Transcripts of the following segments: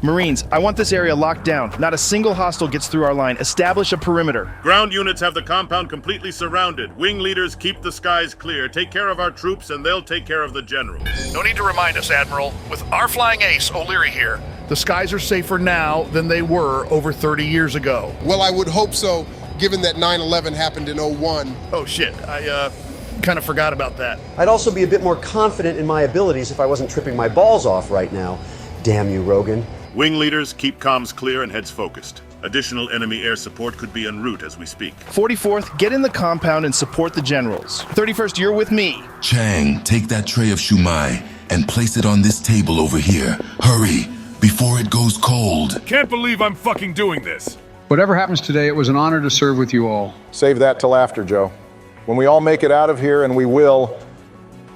Marines, I want this area locked down. Not a single hostile gets through our line. Establish a perimeter. Ground units have the compound completely surrounded. Wing leaders keep the skies clear. Take care of our troops and they'll take care of the generals. No need to remind us, Admiral. With our flying ace, O'Leary here, The skies are safer now than they were over 30 years ago. Well, I would hope so, given that 9/11 happened in '01. Oh shit, I kind of forgot about that. I'd also be a bit more confident in my abilities if I wasn't tripping my balls off right now. Damn you, Rogan. Wing leaders keep comms clear and heads focused. Additional enemy air support could be en route as we speak. 44th, get in the compound and support the generals. 31st, you're with me. Chang, take that tray of shumai and place it on this table over here. Hurry, before it goes cold. Can't believe I'm fucking doing this. Whatever happens today, it was an honor to serve with you all. Save that till after, Joe. When we all make it out of here, and we will,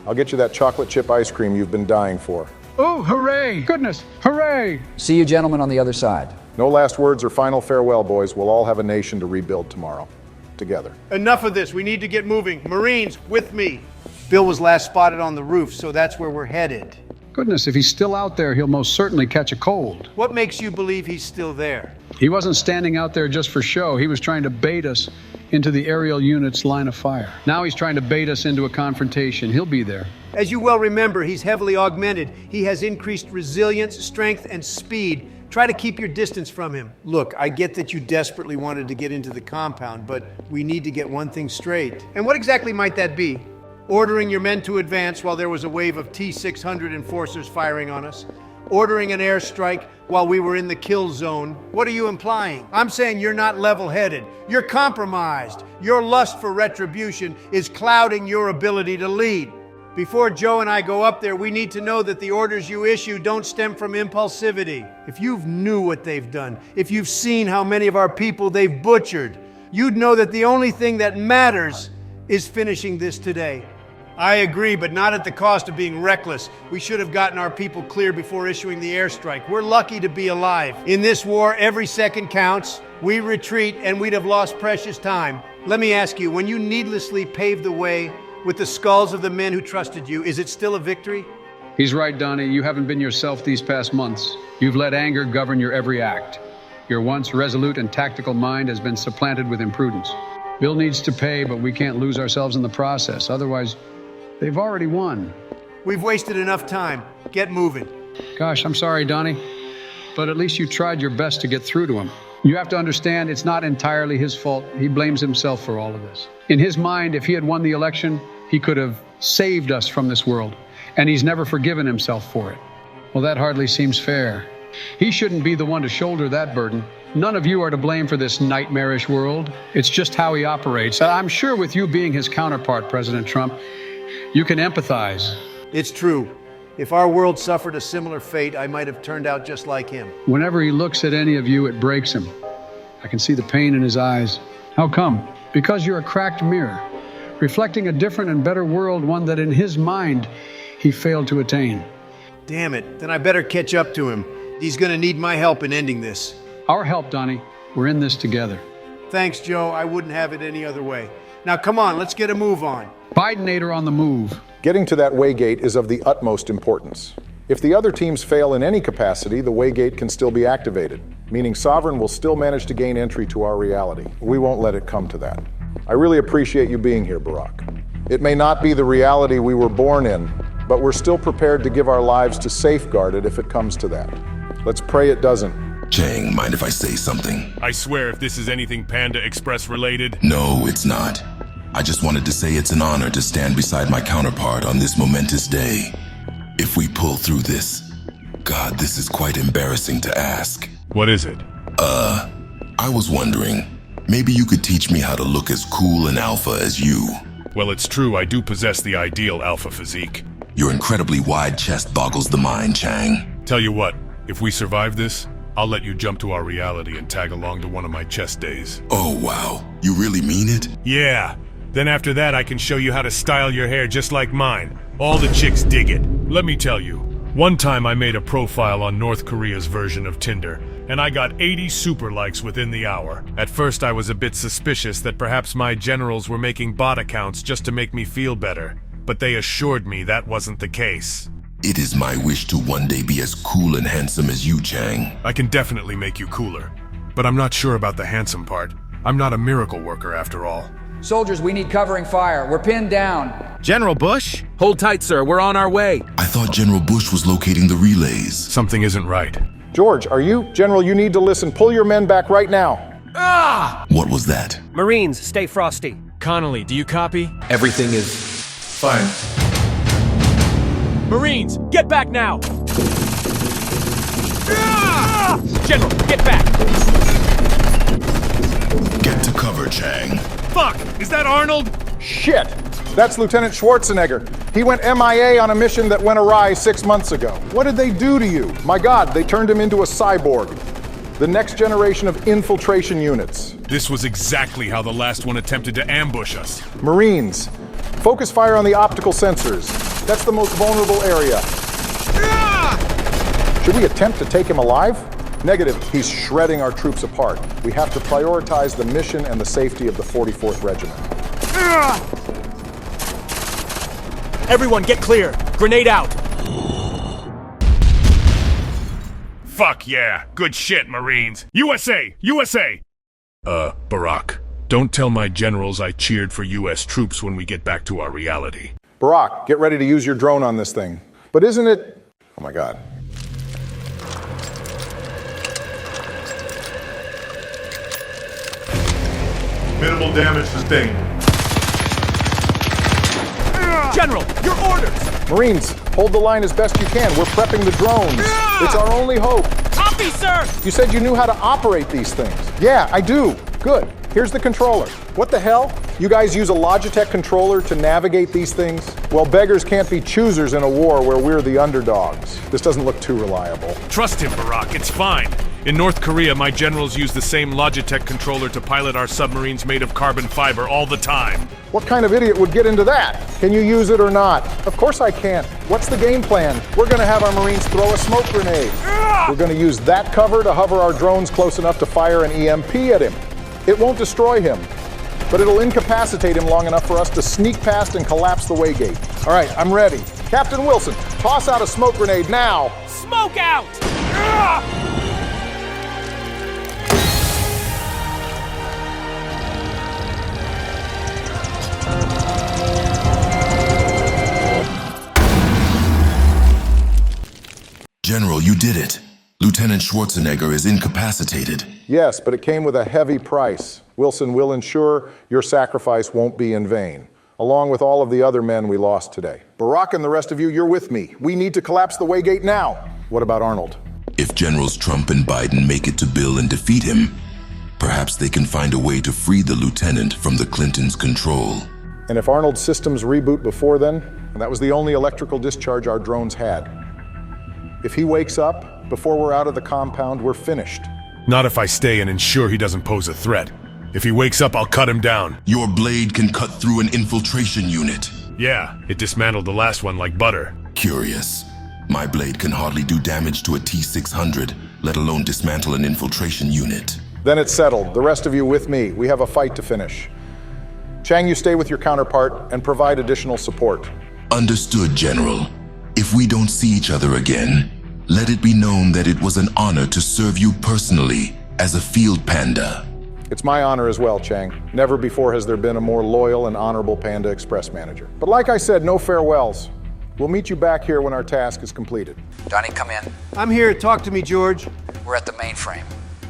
I'll get you that chocolate chip ice cream you've been dying for. Oh, hooray! Goodness, hooray! See you gentlemen on the other side. No last words or final farewell, boys. We'll all have a nation to rebuild tomorrow. Together. Enough of this. We need to get moving. Marines, with me. Bill was last spotted on the roof, so that's where we're headed. Goodness, if he's still out there, he'll most certainly catch a cold. What makes you believe he's still there? He wasn't standing out there just for show. He was trying to bait us into the aerial unit's line of fire. Now he's trying to bait us into a confrontation. He'll be there. As you well remember, he's heavily augmented. He has increased resilience, strength, and speed. Try to keep your distance from him. Look, I get that you desperately wanted to get into the compound, but we need to get one thing straight. And what exactly might that be? Ordering your men to advance while there was a wave of T-600 enforcers firing on us? Ordering an airstrike while we were in the kill zone? What are you implying? I'm saying you're not level-headed. You're compromised. Your lust for retribution is clouding your ability to lead. Before Joe and I go up there, we need to know that the orders you issue don't stem from impulsivity. If you've knew what they've done, if you've seen how many of our people they've butchered, you'd know that the only thing that matters is finishing this today. I agree, but not at the cost of being reckless. We should have gotten our people clear before issuing the airstrike. We're lucky to be alive. In this war, every second counts. We retreat and we'd have lost precious time. Let me ask you, when you needlessly paved the way with the skulls of the men who trusted you, is it still a victory? He's right, Donnie. You haven't been yourself these past months. You've let anger govern your every act. Your once resolute and tactical mind has been supplanted with imprudence. Bill needs to pay, but we can't lose ourselves in the process. Otherwise, they've already won. We've wasted enough time. Get moving. Gosh, I'm sorry, Donnie, but at least you tried your best to get through to him. You have to understand it's not entirely his fault. He blames himself for all of this. In his mind, if he had won the election, he could have saved us from this world, and he's never forgiven himself for it. Well, that hardly seems fair. He shouldn't be the one to shoulder that burden. None of you are to blame for this nightmarish world. It's just how he operates. I'm sure with you being his counterpart, President Trump, you can empathize. It's true. If our world suffered a similar fate, I might have turned out just like him. Whenever he looks at any of you, it breaks him. I can see the pain in his eyes. How come? Because you're a cracked mirror, reflecting a different and better world, one that in his mind, he failed to attain. Damn it, then I better catch up to him. He's gonna need my help in ending this. Our help, Donnie. We're in this together. Thanks, Joe. I wouldn't have it any other way. Now, come on, let's get a move on. Bidenator on the move. Getting to that waygate is of the utmost importance. If the other teams fail in any capacity, the waygate can still be activated, meaning Sovereign will still manage to gain entry to our reality. We won't let it come to that. I really appreciate you being here, Barack. It may not be the reality we were born in, but we're still prepared to give our lives to safeguard it if it comes to that. Let's pray it doesn't. Chang, mind if I say something? I swear if this is anything Panda Express related. No, it's not. I just wanted to say it's an honor to stand beside my counterpart on this momentous day. If we pull through this, God, this is quite embarrassing to ask. What is it? I was wondering, maybe you could teach me how to look as cool and alpha as you. Well, it's true, I do possess the ideal alpha physique. Your incredibly wide chest boggles the mind, Chang. Tell you what, if we survive this, I'll let you jump to our reality and tag along to one of my chess days. Oh, wow. You really mean it? Yeah. Then after that, I can show you how to style your hair just like mine. All the chicks dig it. Let me tell you, one time I made a profile on North Korea's version of Tinder, and I got 80 super likes within the hour. At first, I was a bit suspicious that perhaps my generals were making bot accounts just to make me feel better, but they assured me that wasn't the case. It is my wish to one day be as cool and handsome as you, Chang. I can definitely make you cooler. But I'm not sure about the handsome part. I'm not a miracle worker after all. Soldiers, we need covering fire. We're pinned down. General Bush? Hold tight, sir. We're on our way. I thought General Bush was locating the relays. Something isn't right. George, are you? General, you need to listen. Pull your men back right now. What was that? Marines, stay frosty. Connolly, do you copy? Everything is Fine. Marines, get back now! General, get back! Get to cover, Chang. Fuck! Is that Arnold? Shit! That's Lieutenant Schwarzenegger. He went MIA on a mission that went awry 6 months ago. What did they do to you? My God, they turned him into a cyborg. The next generation of infiltration units. This was exactly how the last one attempted to ambush us. Marines, focus fire on the optical sensors. That's the most vulnerable area. Should we attempt to take him alive? Negative, he's shredding our troops apart. We have to prioritize the mission and the safety of the 44th Regiment. Everyone, get clear! Grenade out! Fuck yeah! Good shit, Marines! USA! USA! Barack, don't tell my generals I cheered for US troops when we get back to our reality. Barack, get ready to use your drone on this thing. But isn't it... Oh my God. Minimal damage sustained. General, your orders! Marines, hold the line as best you can. We're prepping the drones. It's our only hope. Copy, sir! You said you knew how to operate these things. Yeah, I do. Good. Here's the controller. What the hell? You guys use a Logitech controller to navigate these things? Well, beggars can't be choosers in a war where we're the underdogs. This doesn't look too reliable. Trust him, Barack. It's fine. In North Korea, my generals use the same Logitech controller to pilot our submarines made of carbon fiber all the time. What kind of idiot would get into that? Can you use it or not? Of course I can't. What's the game plan? We're gonna have our Marines throw a smoke grenade. We're gonna use that cover to hover our drones close enough to fire an EMP at him. It won't destroy him, but it'll incapacitate him long enough for us to sneak past and collapse the waygate. All right, I'm ready. Captain Wilson, toss out a smoke grenade now. Smoke out! General, you did it. Lieutenant Schwarzenegger is incapacitated. Yes, but it came with a heavy price. Wilson will ensure your sacrifice won't be in vain, along with all of the other men we lost today. Barack and the rest of you, you're with me. We need to collapse the waygate now. What about Arnold? If Generals Trump and Biden make it to Bill and defeat him, perhaps they can find a way to free the lieutenant from the Clintons' control. And if Arnold's systems reboot before then, and that was the only electrical discharge our drones had. If he wakes up before we're out of the compound, we're finished. Not if I stay and ensure he doesn't pose a threat. If he wakes up, I'll cut him down. Your blade can cut through an infiltration unit. Yeah, it dismantled the last one like butter. Curious. My blade can hardly do damage to a T-600, let alone dismantle an infiltration unit. Then it's settled. The rest of you with me. We have a fight to finish. Chang, you stay with your counterpart and provide additional support. Understood, General. If we don't see each other again, let it be known that it was an honor to serve you personally as a field panda. It's my honor as well, Chang. Never before has there been a more loyal and honorable Panda Express manager. But like I said, no farewells. We'll meet you back here when our task is completed. Donnie, come in. I'm here. Talk to me, George. We're at the mainframe.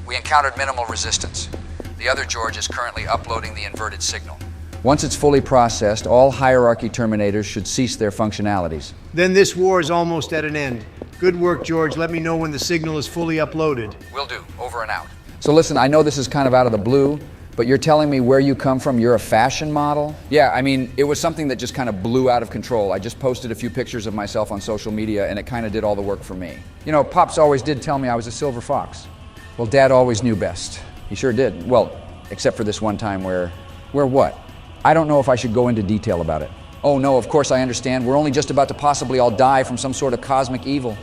We encountered minimal resistance. The other George is currently uploading the inverted signal. Once it's fully processed, all hierarchy terminators should cease their functionalities. Then this war is almost at an end. Good work, George. Let me know when the signal is fully uploaded. Will do. Over and out. So listen, I know this is kind of out of the blue, but you're telling me where you come from, you're a fashion model? Yeah, I mean, it was something that just kind of blew out of control. I just posted a few pictures of myself on social media, and it kind of did all the work for me. You know, Pops always did tell me I was a silver fox. Well, Dad always knew best. He sure did. Well, except for this one time where what? I don't know if I should go into detail about it. Oh no, of course I understand. We're only just about to possibly all die from some sort of cosmic evil.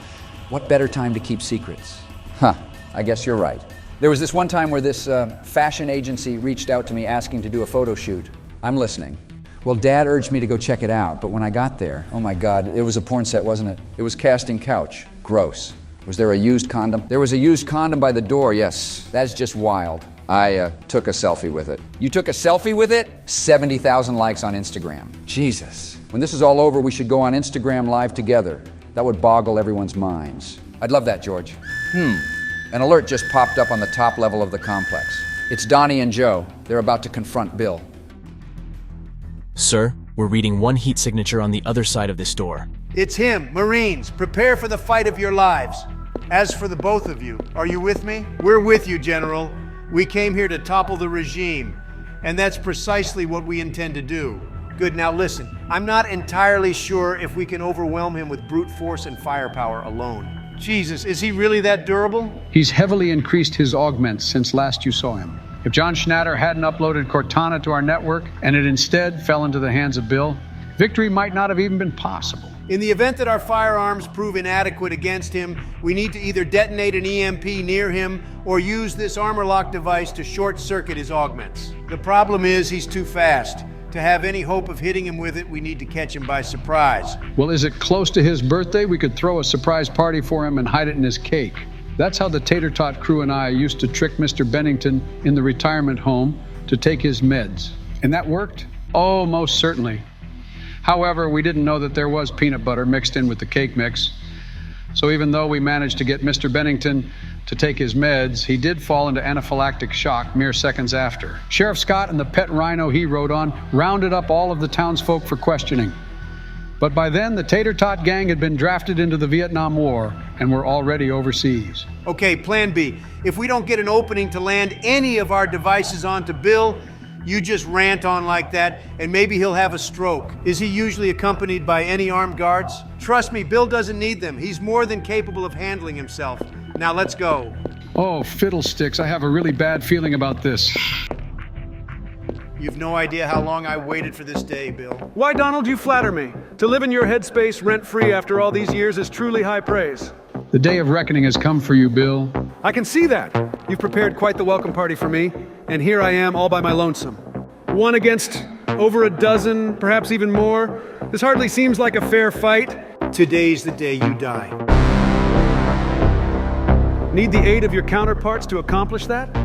What better time to keep secrets? Huh, I guess you're right. There was this one time where this fashion agency reached out to me asking to do a photo shoot. I'm listening. Well, Dad urged me to go check it out, but when I got there, oh my God, it was a porn set, wasn't it? It was casting couch. Gross. Was there a used condom? There was a used condom by the door, yes. That's just wild. I took a selfie with it. You took a selfie with it? 70,000 likes on Instagram. Jesus. When this is all over, we should go on Instagram Live together. That would boggle everyone's minds. I'd love that, George. An alert just popped up on the top level of the complex. It's Donnie and Joe. They're about to confront Bill. Sir, we're reading one heat signature on the other side of this door. It's him. Marines, prepare for the fight of your lives. As for the both of you, are you with me? We're with you, General. We came here to topple the regime, and that's precisely what we intend to do. Good, now listen. I'm not entirely sure if we can overwhelm him with brute force and firepower alone. Jesus, is he really that durable? He's heavily increased his augments since last you saw him. If John Schnatter hadn't uploaded Cortana to our network and it instead fell into the hands of Bill, victory might not have even been possible. In the event that our firearms prove inadequate against him, we need to either detonate an EMP near him or use this armor lock device to short-circuit his augments. The problem is he's too fast. To have any hope of hitting him with it, we need to catch him by surprise. Well, is it close to his birthday? We could throw a surprise party for him and hide it in his cake. That's how the Tater Tot crew and I used to trick Mr. Bennington in the retirement home to take his meds. And that worked? Oh, most certainly. However, we didn't know that there was peanut butter mixed in with the cake mix. So even though we managed to get Mr. Bennington to take his meds, he did fall into anaphylactic shock mere seconds after. Sheriff Scott and the pet rhino he rode on rounded up all of the townsfolk for questioning. But by then, the Tater Tot gang had been drafted into the Vietnam War and were already overseas. Okay, plan B. If we don't get an opening to land any of our devices onto Bill, you just rant on like that, and maybe he'll have a stroke. Is he usually accompanied by any armed guards? Trust me, Bill doesn't need them. He's more than capable of handling himself. Now let's go. Oh, fiddlesticks, I have a really bad feeling about this. You've no idea how long I waited for this day, Bill. Why, Donald, you flatter me. To live in your headspace rent-free after all these years is truly high praise. The day of reckoning has come for you, Bill. I can see that. You've prepared quite the welcome party for me, and here I am all by my lonesome. One against over a dozen, perhaps even more. This hardly seems like a fair fight. Today's the day you die. Need the aid of your counterparts to accomplish that?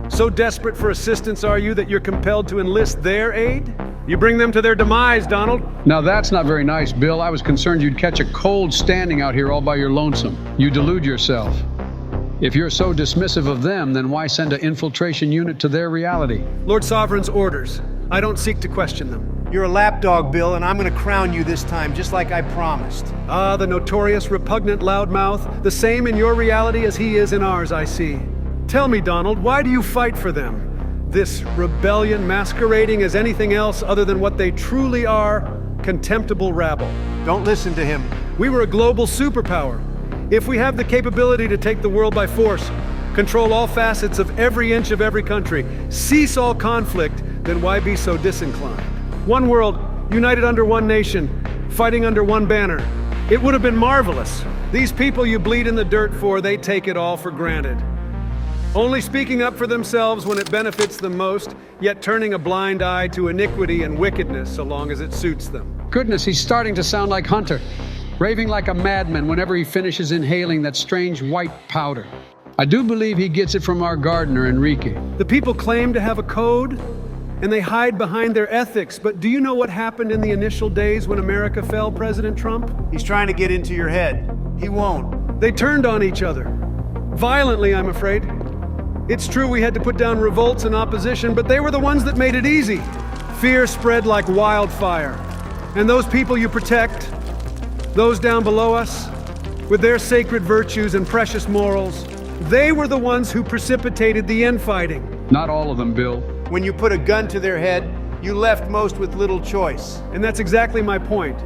So desperate for assistance are you that you're compelled to enlist their aid? You bring them to their demise, Donald. Now that's not very nice, Bill. I was concerned you'd catch a cold standing out here all by your lonesome. You delude yourself. If you're so dismissive of them, then why send an infiltration unit to their reality? Lord Sovereign's orders. I don't seek to question them. You're a lapdog, Bill, and I'm gonna crown you this time, just like I promised. Ah, the notorious repugnant loudmouth, the same in your reality as he is in ours, I see. Tell me, Donald, why do you fight for them? This rebellion masquerading as anything else other than what they truly are, contemptible rabble. Don't listen to him. We were a global superpower. If we have the capability to take the world by force, control all facets of every inch of every country, cease all conflict, then why be so disinclined? One world, united under one nation, fighting under one banner. It would have been marvelous. These people you bleed in the dirt for, they take it all for granted. Only speaking up for themselves when it benefits them most, yet turning a blind eye to iniquity and wickedness so long as it suits them. Goodness, he's starting to sound like Hunter, raving like a madman whenever he finishes inhaling that strange white powder. I do believe he gets it from our gardener, Enrique. The people claim to have a code, and they hide behind their ethics, but do you know what happened in the initial days when America fell, President Trump? He's trying to get into your head. He won't. They turned on each other. Violently, I'm afraid. It's true we had to put down revolts and opposition, but they were the ones that made it easy. Fear spread like wildfire. And those people you protect, those down below us, with their sacred virtues and precious morals, they were the ones who precipitated the infighting. Not all of them, Bill. When you put a gun to their head, you left most with little choice. And that's exactly my point.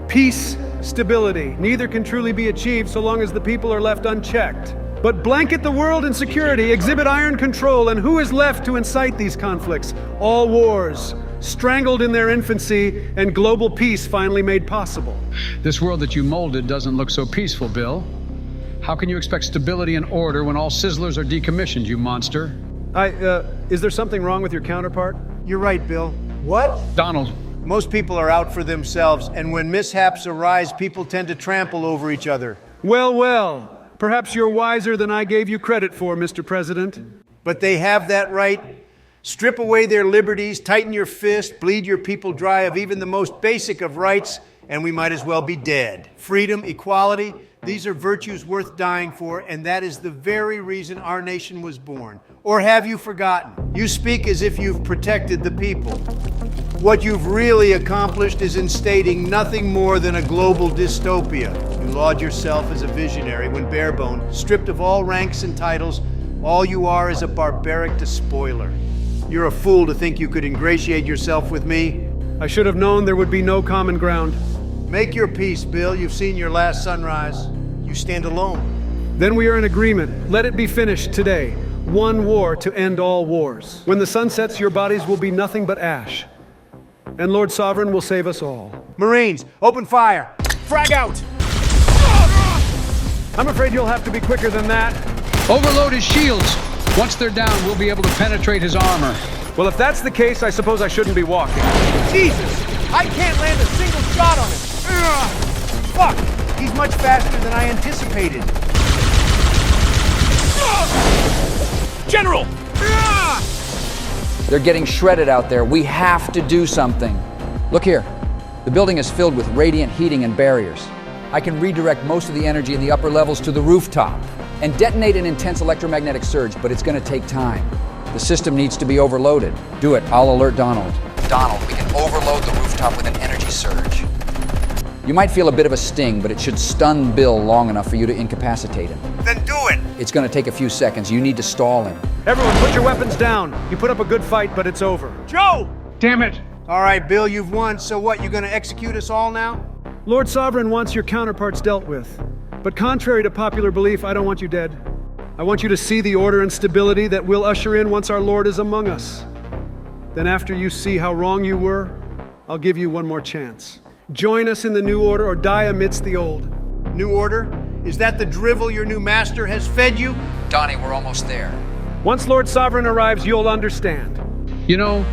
Peace, stability, neither can truly be achieved so long as the people are left unchecked. But blanket the world in security, exhibit iron control, and who is left to incite these conflicts? All wars, strangled in their infancy, and global peace finally made possible. This world that you molded doesn't look so peaceful, Bill. How can you expect stability and order when all sizzlers are decommissioned, you monster? Is there something wrong with your counterpart? You're right, Bill. What? Donald, Most people are out for themselves, and when mishaps arise, people tend to trample over each other. Well, well. Perhaps you're wiser than I gave you credit for, Mr. President. But they have that right. Strip away their liberties, tighten your fist, bleed your people dry of even the most basic of rights, and we might as well be dead. Freedom, equality, these are virtues worth dying for, and that is the very reason our nation was born. Or have you forgotten? You speak as if you've protected the people. What you've really accomplished is instating nothing more than a global dystopia. You laud yourself as a visionary when barebone, stripped of all ranks and titles, all you are is a barbaric despoiler. You're a fool to think you could ingratiate yourself with me. I should have known there would be no common ground. Make your peace, Bill. You've seen your last sunrise. You stand alone. Then we are in agreement. Let it be finished today. One war to end all wars. When the sun sets, your bodies will be nothing but ash. And Lord Sovereign will save us all. Marines, open fire. Frag out! I'm afraid you'll have to be quicker than that. Overload his shields. Once they're down, we'll be able to penetrate his armor. Well, if that's the case, I suppose I shouldn't be walking. Jesus! I can't land a single shot on him! Ugh. Fuck! He's much faster than I anticipated. General! They're getting shredded out there. We have to do something. Look here. The building is filled with radiant heating and barriers. I can redirect most of the energy in the upper levels to the rooftop and detonate an intense electromagnetic surge, but it's going to take time. The system needs to be overloaded. Do it. I'll alert Donald. Donald, we can overload the rooftop with an energy surge. You might feel a bit of a sting, but it should stun Bill long enough for you to incapacitate him. Then do it! It's going to take a few seconds. You need to stall him. Everyone, put your weapons down. You put up a good fight, but it's over. Joe! Damn it! All right, Bill, you've won. So what, you gonna execute us all now? Lord Sovereign wants your counterparts dealt with. But contrary to popular belief, I don't want you dead. I want you to see the order and stability that we'll usher in once our Lord is among us. Then after you see how wrong you were, I'll give you one more chance. Join us in the new order or die amidst the old. New order? Is that the drivel your new master has fed you? Donnie, we're almost there. Once Lord Sovereign arrives, you'll understand. You know,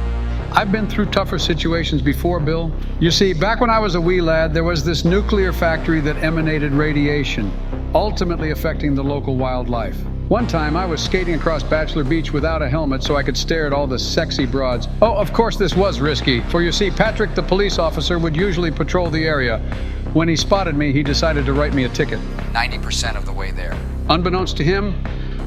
I've been through tougher situations before, Bill. You see, back when I was a wee lad, there was this nuclear factory that emanated radiation, ultimately affecting the local wildlife. One time, I was skating across Bachelor Beach without a helmet so I could stare at all the sexy broads. Oh, of course this was risky, for you see, Patrick, the police officer, would usually patrol the area. When he spotted me, he decided to write me a ticket. 90% of the way there. Unbeknownst to him,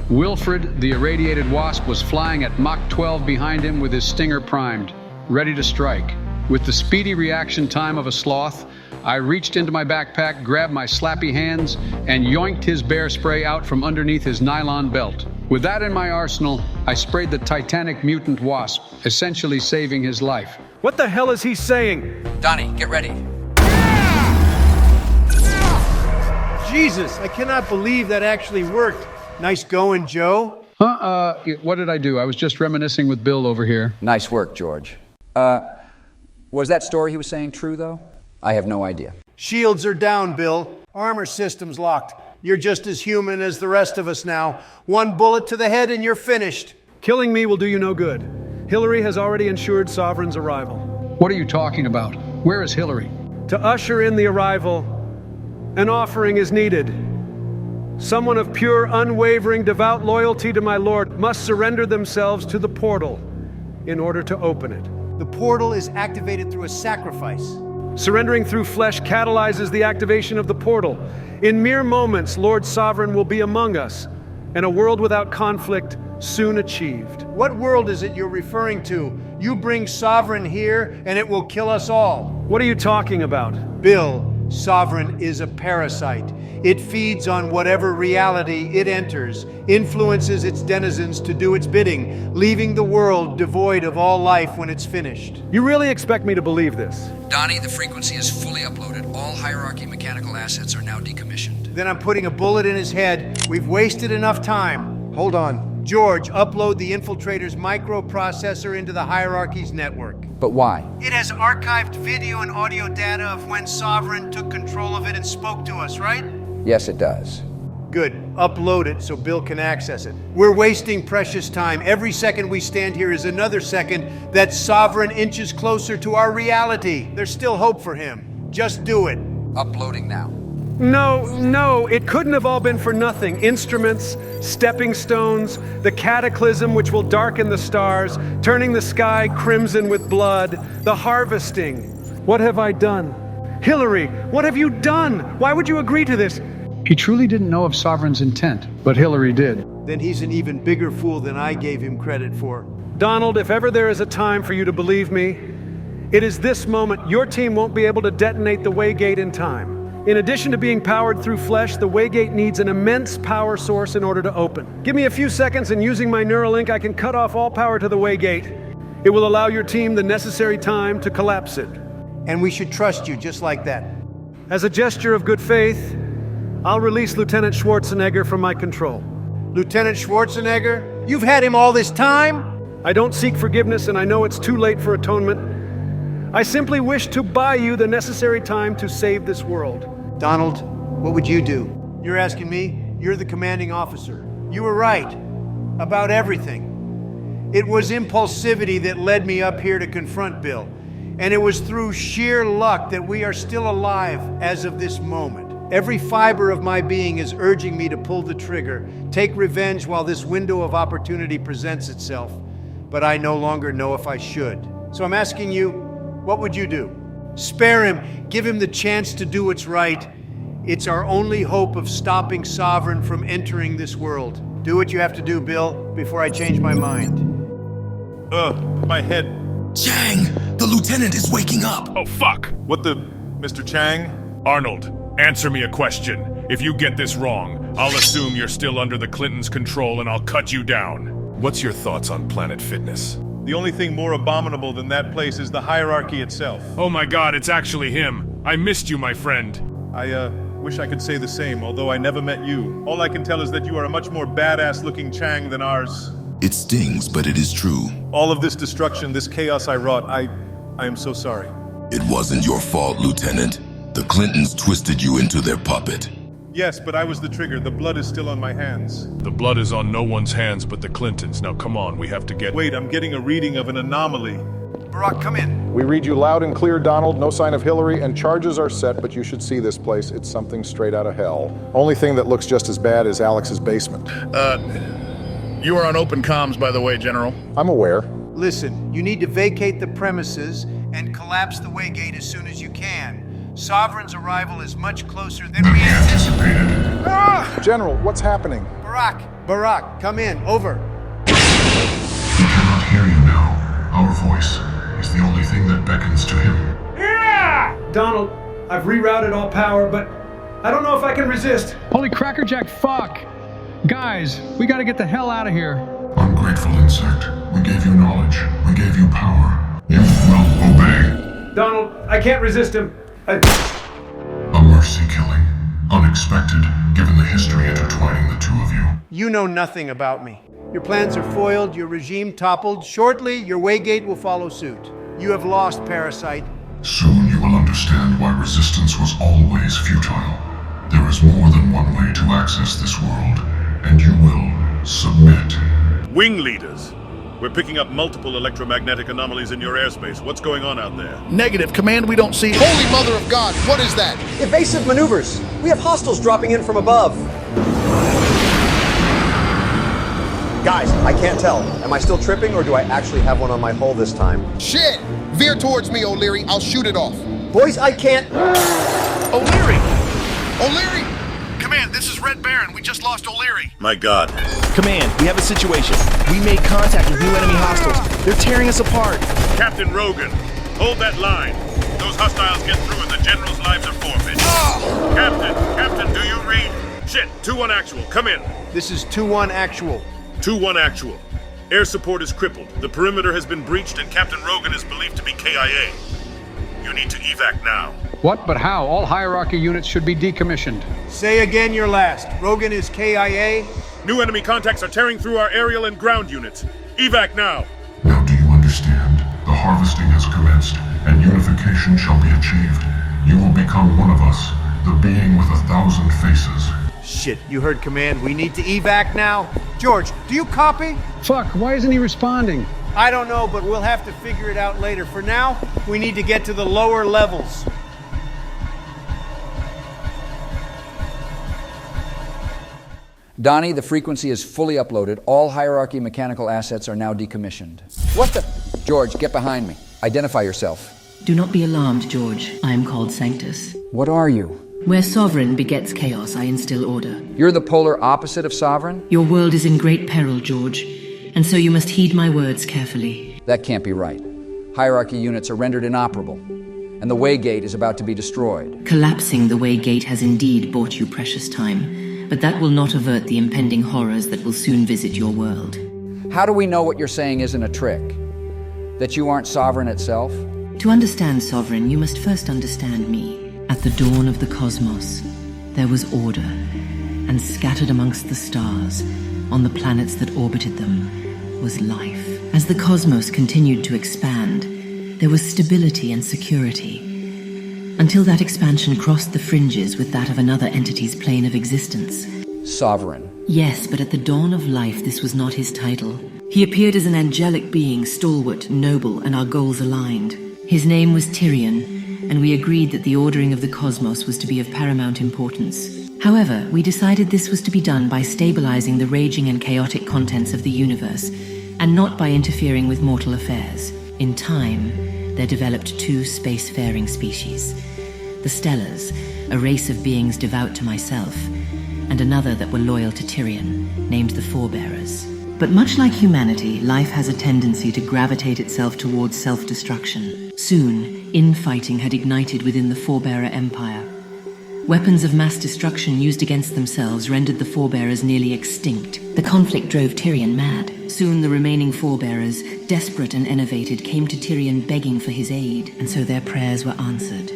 Wilfred, the irradiated wasp, was flying at Mach 12 behind him with his stinger primed, ready to strike. With the speedy reaction time of a sloth, I reached into my backpack, grabbed my slappy hands, and yoinked his bear spray out from underneath his nylon belt. With that in my arsenal, I sprayed the titanic mutant wasp, essentially saving his life. What the hell is he saying? Donnie, get ready. Jesus, I cannot believe that actually worked. Nice going, Joe. What did I do? I was just reminiscing with Bill over here. Nice work, George. Was that story he was saying true, though? I have no idea. Shields are down, Bill. Armor system's locked. You're just as human as the rest of us now. One bullet to the head and you're finished. Killing me will do you no good. Hillary has already ensured Sovereign's arrival. What are you talking about? Where is Hillary? To usher in the arrival, an offering is needed. Someone of pure, unwavering, devout loyalty to my Lord must surrender themselves to the portal in order to open it. The portal is activated through a sacrifice. Surrendering through flesh catalyzes the activation of the portal. In mere moments, Lord Sovereign will be among us, and a world without conflict soon achieved. What world is it you're referring to? You bring Sovereign here, and it will kill us all. What are you talking about? Bill, Sovereign is a parasite. It feeds on whatever reality it enters, influences its denizens to do its bidding, leaving the world devoid of all life when it's finished. You really expect me to believe this? Donnie, the frequency is fully uploaded. All hierarchy mechanical assets are now decommissioned. Then I'm putting a bullet in his head. We've wasted enough time. Hold on. George, upload the infiltrator's microprocessor into the hierarchy's network. But why? It has archived video and audio data of when Sovereign took control of it and spoke to us, right? Yes, it does. Good. upload it so Bill can access it. We're wasting precious time. Every second we stand here is another second that Sovereign inches closer to our reality. There's still hope for him. Just do it. Uploading now. No, it couldn't have all been for nothing. Instruments, stepping stones, the cataclysm which will darken the stars, turning the sky crimson with blood, the harvesting. What have I done? Hillary, what have you done? Why would you agree to this? He truly didn't know of Sovereign's intent, but Hillary did. Then he's an even bigger fool than I gave him credit for. Donald, if ever there is a time for you to believe me, it is this moment. Your team won't be able to detonate the Waygate in time. In addition to being powered through flesh, the Waygate needs an immense power source in order to open. Give me a few seconds and using my Neuralink, I can cut off all power to the Waygate. It will allow your team the necessary time to collapse it. And we should trust you just like that. As a gesture of good faith, I'll release Lieutenant Schwarzenegger from my control. Lieutenant Schwarzenegger? You've had him all this time? I don't seek forgiveness, and I know it's too late for atonement. I simply wish to buy you the necessary time to save this world. Donald, what would you do? You're asking me? You're the commanding officer. You were right about everything. It was impulsivity that led me up here to confront Bill. And it was through sheer luck that we are still alive as of this moment. Every fiber of my being is urging me to pull the trigger, take revenge while this window of opportunity presents itself. But I no longer know if I should. So I'm asking you, what would you do? Spare him. Give him the chance to do what's right. It's our only hope of stopping Sovereign from entering this world. Do what you have to do, Bill, before I change my mind. My head. Chang! The lieutenant is waking up! Oh, fuck! What the... Mr. Chang? Arnold, answer me a question. If you get this wrong, I'll assume you're still under the Clintons' control and I'll cut you down. What's your thoughts on Planet Fitness? The only thing more abominable than that place is the hierarchy itself. Oh my god, it's actually him. I missed you, my friend. I wish I could say the same, although I never met you. All I can tell is that you are a much more badass-looking Chang than ours. It stings, but it is true. All of this destruction, this chaos I wrought, I am so sorry. It wasn't your fault, Lieutenant. The Clintons twisted you into their puppet. Yes, but I was the trigger. The blood is still on my hands. The blood is on no one's hands but the Clintons. Now come on, we have to get... Wait, I'm getting a reading of an anomaly. Barack, come in. We read you loud and clear, Donald. No sign of Hillary, and charges are set, but you should see this place. It's something straight out of hell. Only thing that looks just as bad is Alex's basement. You are on open comms, by the way, General. I'm aware. Listen, you need to vacate the premises and collapse the Waygate as soon as you can. Sovereign's arrival is much closer than we anticipated. General, what's happening? Barack, come in. Over. We cannot hear you now. Our voice is the only thing that beckons to him. Donald, I've rerouted all power, but I don't know if I can resist. Holy crackerjack, fuck! Guys, we gotta get the hell out of here. Ungrateful insect. We gave you knowledge. We gave you power. You will obey. Donald, I can't resist him. A mercy killing. Unexpected, given the history intertwining the two of you. You know nothing about me. Your plans are foiled, your regime toppled. Shortly, your Waygate will follow suit. You have lost, Parasite. Soon you will understand why resistance was always futile. There is more than one way to access this world, and you will submit. Wing leaders! We're picking up multiple electromagnetic anomalies in your airspace. What's going on out there? Negative. Command, we don't see... Holy Mother of God, what is that? Evasive maneuvers. We have hostiles dropping in from above. Guys, I can't tell. Am I still tripping, or do I actually have one on my hull this time? Shit! Veer towards me, O'Leary. I'll shoot it off. Boys, I can't... O'Leary! O'Leary! Command, this is Red Baron. We just lost O'Leary. My god. Command, we have a situation. We made contact with new enemy hostiles. They're tearing us apart. Captain Rogan, hold that line. Those hostiles get through and the General's lives are forfeit. Captain, do you read? Shit, 2-1 actual, come in. This is 2-1 actual. 2-1 actual. Air support is crippled. The perimeter has been breached and Captain Rogan is believed to be KIA. You need to evac now. What but how? All hierarchy units should be decommissioned. Say again your last. Rogan is KIA? New enemy contacts are tearing through our aerial and ground units. Evac now. Now do you understand? The harvesting has commenced, and unification shall be achieved. You will become one of us, the being with 1,000 faces. Shit, you heard command. We need to evac now. George, do you copy? Fuck, why isn't he responding? I don't know, but we'll have to figure it out later. For now, we need to get to the lower levels. Donnie, the frequency is fully uploaded. All hierarchy mechanical assets are now decommissioned. What the? George, get behind me. Identify yourself. Do not be alarmed, George. I am called Sanctus. What are you? Where Sovereign begets chaos, I instill order. You're the polar opposite of Sovereign? Your world is in great peril, George, and so you must heed my words carefully. That can't be right. Hierarchy units are rendered inoperable, and the Waygate is about to be destroyed. Collapsing the Waygate has indeed bought you precious time, but that will not avert the impending horrors that will soon visit your world. How do we know what you're saying isn't a trick? That you aren't Sovereign itself? To understand Sovereign, you must first understand me. At the dawn of the cosmos, there was order, and scattered amongst the stars, on the planets that orbited them, was life. As the cosmos continued to expand, there was stability and security, until that expansion crossed the fringes with that of another entity's plane of existence. Sovereign. Yes, but at the dawn of life, this was not his title. He appeared as an angelic being, stalwart, noble, and our goals aligned. His name was Tyrion, and we agreed that the ordering of the cosmos was to be of paramount importance. However, we decided this was to be done by stabilizing the raging and chaotic contents of the universe, and not by interfering with mortal affairs. In time, there developed two spacefaring species. The Stellars, a race of beings devout to myself, and another that were loyal to Tyrion, named the Forebearers. But much like humanity, life has a tendency to gravitate itself towards self-destruction. Soon, infighting had ignited within the Forebearer Empire. Weapons of mass destruction used against themselves rendered the Forebearers nearly extinct. The conflict drove Tyrion mad. Soon the remaining Forebearers, desperate and enervated, came to Tyrion begging for his aid, and so their prayers were answered.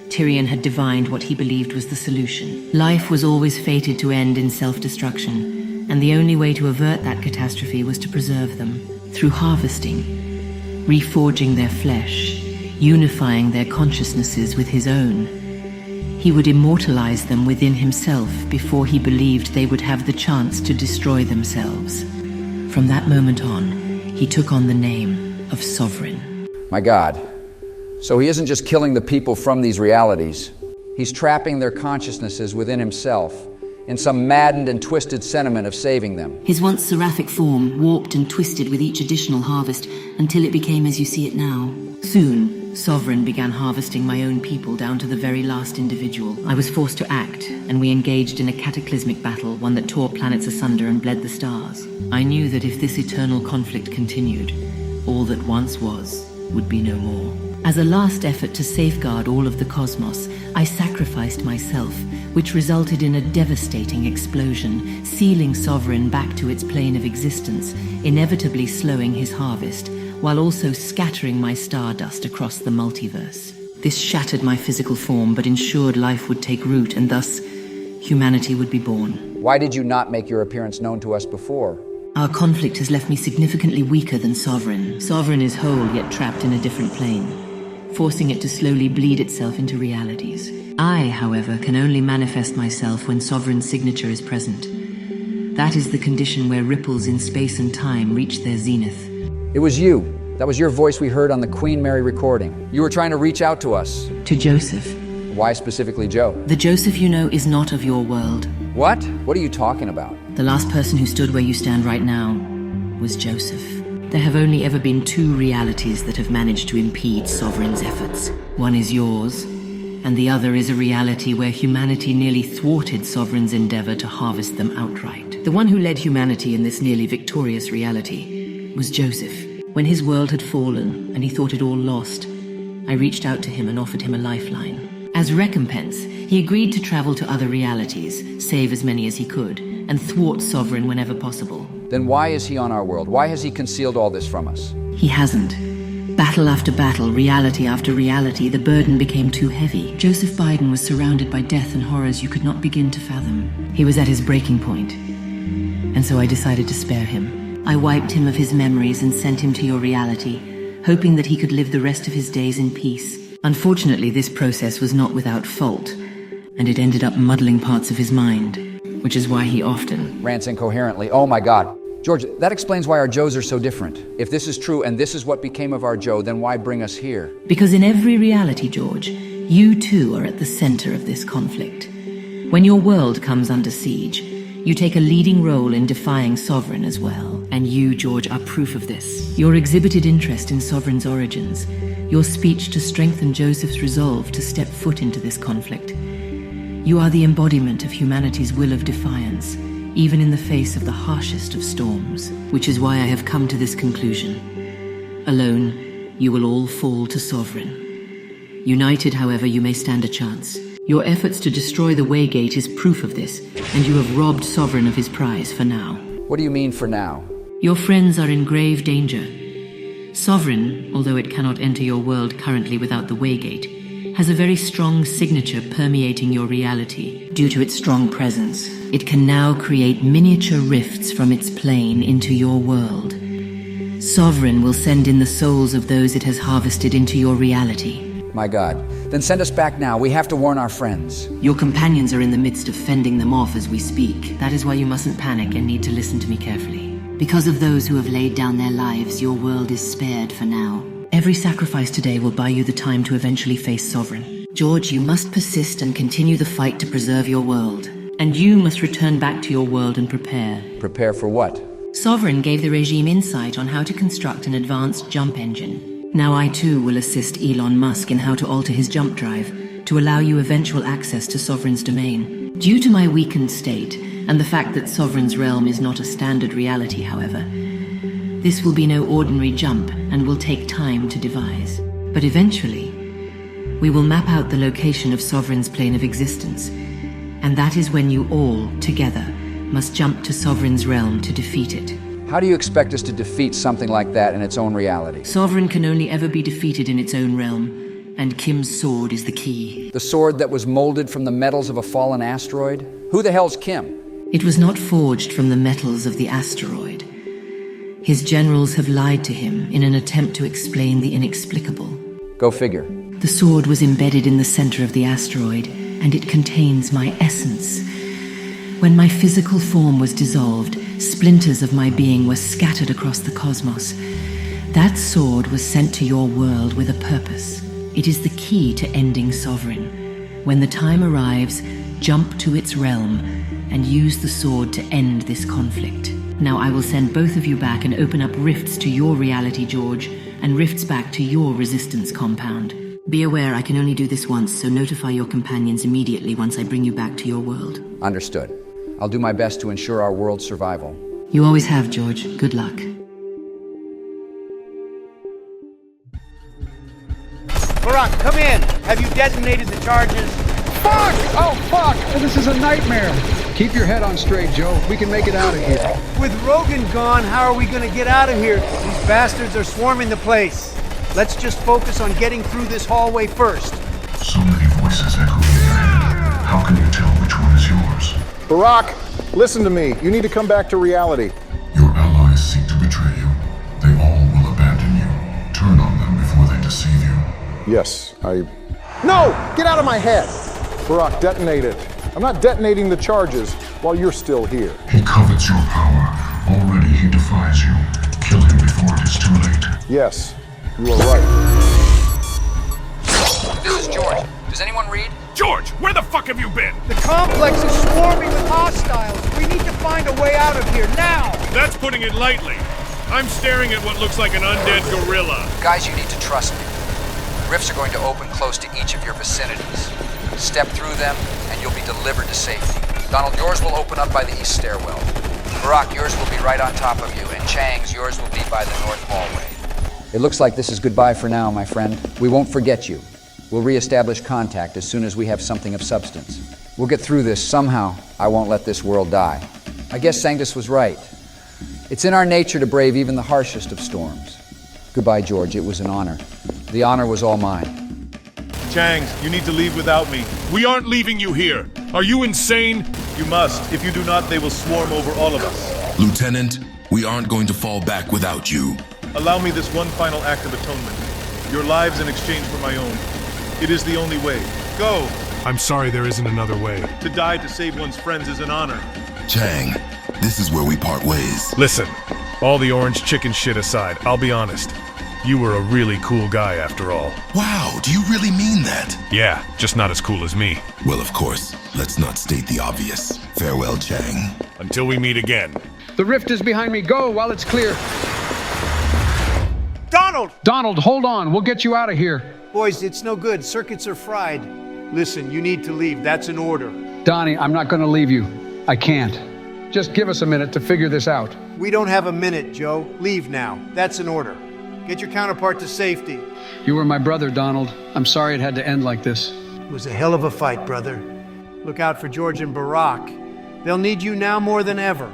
Tyrion had divined what he believed was the solution. Life was always fated to end in self-destruction, and the only way to avert that catastrophe was to preserve them, through harvesting, reforging their flesh, unifying their consciousnesses with his own. He would immortalize them within himself before he believed they would have the chance to destroy themselves. From that moment on, he took on the name of Sovereign. My God. So he isn't just killing the people from these realities. He's trapping their consciousnesses within himself in some maddened and twisted sentiment of saving them. His once seraphic form warped and twisted with each additional harvest until it became as you see it now. Soon, Sovereign began harvesting my own people down to the very last individual. I was forced to act, and we engaged in a cataclysmic battle, one that tore planets asunder and bled the stars. I knew that if this eternal conflict continued, all that once was would be no more. As a last effort to safeguard all of the cosmos, I sacrificed myself, which resulted in a devastating explosion, sealing Sovereign back to its plane of existence, inevitably slowing his harvest, while also scattering my stardust across the multiverse. This shattered my physical form, but ensured life would take root, and thus, humanity would be born. Why did you not make your appearance known to us before? Our conflict has left me significantly weaker than Sovereign. Sovereign is whole, yet trapped in a different plane, forcing it to slowly bleed itself into realities. I, however, can only manifest myself when Sovereign's signature is present. That is the condition where ripples in space and time reach their zenith. It was you. That was your voice we heard on the Queen Mary recording. You were trying to reach out to us. To Joseph. Why specifically Joe? The Joseph you know is not of your world. What? What are you talking about? The last person who stood where you stand right now was Joseph. There have only ever been two realities that have managed to impede Sovereign's efforts. One is yours, and the other is a reality where humanity nearly thwarted Sovereign's endeavor to harvest them outright. The one who led humanity in this nearly victorious reality was Joseph. When his world had fallen and he thought it all lost, I reached out to him and offered him a lifeline. As recompense, he agreed to travel to other realities, save as many as he could, and thwart Sovereign whenever possible. Then why is he on our world? Why has he concealed all this from us? He hasn't. Battle after battle, reality after reality, the burden became too heavy. Joseph Biden was surrounded by death and horrors you could not begin to fathom. He was at his breaking point, and so I decided to spare him. I wiped him of his memories and sent him to your reality, hoping that he could live the rest of his days in peace. Unfortunately, this process was not without fault, and it ended up muddling parts of his mind. which is why he often rants incoherently. Oh my God. George, that explains why our Joes are so different. If this is true and this is what became of our Joe, then why bring us here? Because in every reality, George, you too are at the center of this conflict. When your world comes under siege, you take a leading role in defying Sovereign as well. And you, George, are proof of this. Your exhibited interest in Sovereign's origins, your speech to strengthen Joseph's resolve to step foot into this conflict. You are the embodiment of humanity's will of defiance, even in the face of the harshest of storms, which is why I have come to this conclusion. Alone, you will all fall to Sovereign. United, however, you may stand a chance. Your efforts to destroy the Waygate is proof of this, and you have robbed Sovereign of his prize for now. What do you mean for now? Your friends are in grave danger. Sovereign, although it cannot enter your world currently without the Waygate, has a very strong signature permeating your reality. Due to its strong presence, it can now create miniature rifts from its plane into your world. Sovereign will send in the souls of those it has harvested into your reality. My God. Then send us back now. We have to warn our friends. Your companions are in the midst of fending them off as we speak. That is why you mustn't panic and need to listen to me carefully. Because of those who have laid down their lives, your world is spared for now. Every sacrifice today will buy you the time to eventually face Sovereign. George, you must persist and continue the fight to preserve your world. And you must return back to your world and prepare. Prepare for what? Sovereign gave the regime insight on how to construct an advanced jump engine. Now I too will assist Elon Musk in how to alter his jump drive to allow you eventual access to Sovereign's domain. Due to my weakened state, and the fact that Sovereign's realm is not a standard reality, however, this will be no ordinary jump and will take time to devise. But eventually, we will map out the location of Sovereign's plane of existence, and that is when you all, together, must jump to Sovereign's realm to defeat it. How do you expect us to defeat something like that in its own reality? Sovereign can only ever be defeated in its own realm, and Kim's sword is the key. The sword that was molded from the metals of a fallen asteroid? Who the hell's Kim? It was not forged from the metals of the asteroid. His generals have lied to him in an attempt to explain the inexplicable. Go figure. The sword was embedded in the center of the asteroid, and it contains my essence. When my physical form was dissolved, splinters of my being were scattered across the cosmos. That sword was sent to your world with a purpose. It is the key to ending Sovereign. When the time arrives, jump to its realm and use the sword to end this conflict. Now I will send both of you back and open up rifts to your reality, George, and rifts back to your resistance compound. Be aware I can only do this once, so notify your companions immediately once I bring you back to your world. Understood. I'll do my best to ensure our world's survival. You always have, George. Good luck. Barack, come in. Have you detonated the charges? Fuck! Oh, fuck! Oh, this is a nightmare. Keep your head on straight, Joe. We can make it out of here. With Rogan gone, how are we going to get out of here? These bastards are swarming the place. Let's just focus on getting through this hallway first. So many voices echoing in your head. How can you tell which one is yours? Barack, listen to me. You need to come back to reality. Your allies seek to betray you. They all will abandon you. Turn on them before they deceive you. Yes, No! Get out of my head! Barack, detonate it. I'm not detonating the charges while you're still here. He covets your power. Already he defies you. Kill him before it is too late. Yes, you are right. This is George. Does anyone read? George, where the fuck have you been? The complex is swarming with hostiles. We need to find a way out of here now. That's putting it lightly. I'm staring at what looks like an undead gorilla. Guys, you need to trust me. Rifts are going to open close to each of your vicinities. Step through them, and you'll be delivered to safety. Donald, yours will open up by the east stairwell. Barack, yours will be right on top of you, and Chang's, yours will be by the north hallway. It looks like this is goodbye for now, my friend. We won't forget you. We'll reestablish contact as soon as we have something of substance. We'll get through this somehow. I won't let this world die. I guess Sanctus was right. It's in our nature to brave even the harshest of storms. Goodbye, George. It was an honor. The honor was all mine. Changs, you need to leave without me. We aren't leaving you here. Are you insane? You must. If you do not, they will swarm over all of us. Lieutenant, we aren't going to fall back without you. Allow me this one final act of atonement. Your lives in exchange for my own. It is the only way. Go! I'm sorry there isn't another way. To die to save one's friends is an honor. Chang, this is where we part ways. Listen, all the orange chicken shit aside, I'll be honest. You were a really cool guy after all. Wow, do you really mean that? Yeah, just not as cool as me. Well, of course, let's not state the obvious. Farewell, Chang. Until we meet again. The rift is behind me. Go while it's clear. Donald! Donald, hold on. We'll get you out of here. Boys, it's no good. Circuits are fried. Listen, you need to leave. That's an order. Donnie, I'm not going to leave you. I can't. Just give us a minute to figure this out. We don't have a minute, Joe. Leave now. That's an order. Get your counterpart to safety. You were my brother, Donald. I'm sorry it had to end like this. It was a hell of a fight, brother. Look out for George and Barack. They'll need you now more than ever.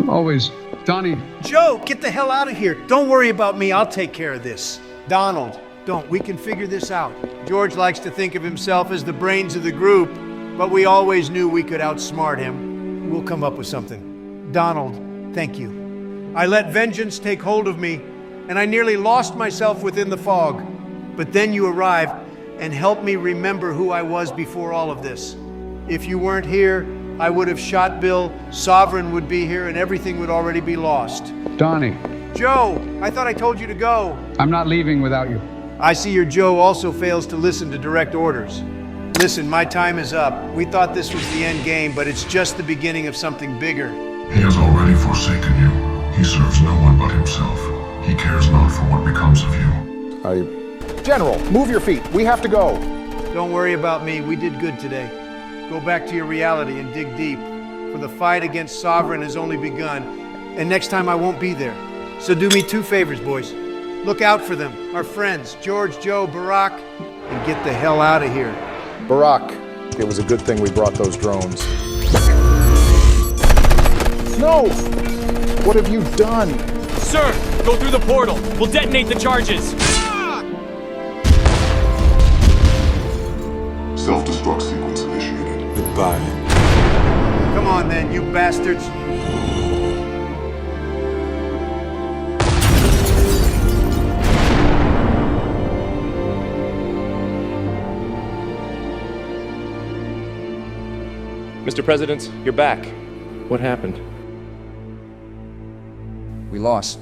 Always. Donnie. Joe, get the hell out of here. Don't worry about me. I'll take care of this. Donald, don't. We can figure this out. George likes to think of himself as the brains of the group, but we always knew we could outsmart him. We'll come up with something. Donald, thank you. I let vengeance take hold of me, and I nearly lost myself within the fog. But then you arrived and helped me remember who I was before all of this. If you weren't here, I would have shot Bill, Sovereign would be here, and everything would already be lost. Donnie. Joe, I thought I told you to go. I'm not leaving without you. I see your Joe also fails to listen to direct orders. Listen, my time is up. We thought this was the end game, but it's just the beginning of something bigger. He has already forsaken you. He serves no one but himself. He cares not for what becomes of you. General, move your feet. We have to go. Don't worry about me. We did good today. Go back to your reality and dig deep. For the fight against Sovereign has only begun, and next time I won't be there. So do me 2 favors, boys. Look out for them, our friends, George, Joe, Barack, and get the hell out of here. Barack, it was a good thing we brought those drones. No! What have you done? Sir, go through the portal. We'll detonate the charges. Self-destruct sequence initiated. Goodbye. Come on then, you bastards. Mr. President, you're back. What happened? We lost.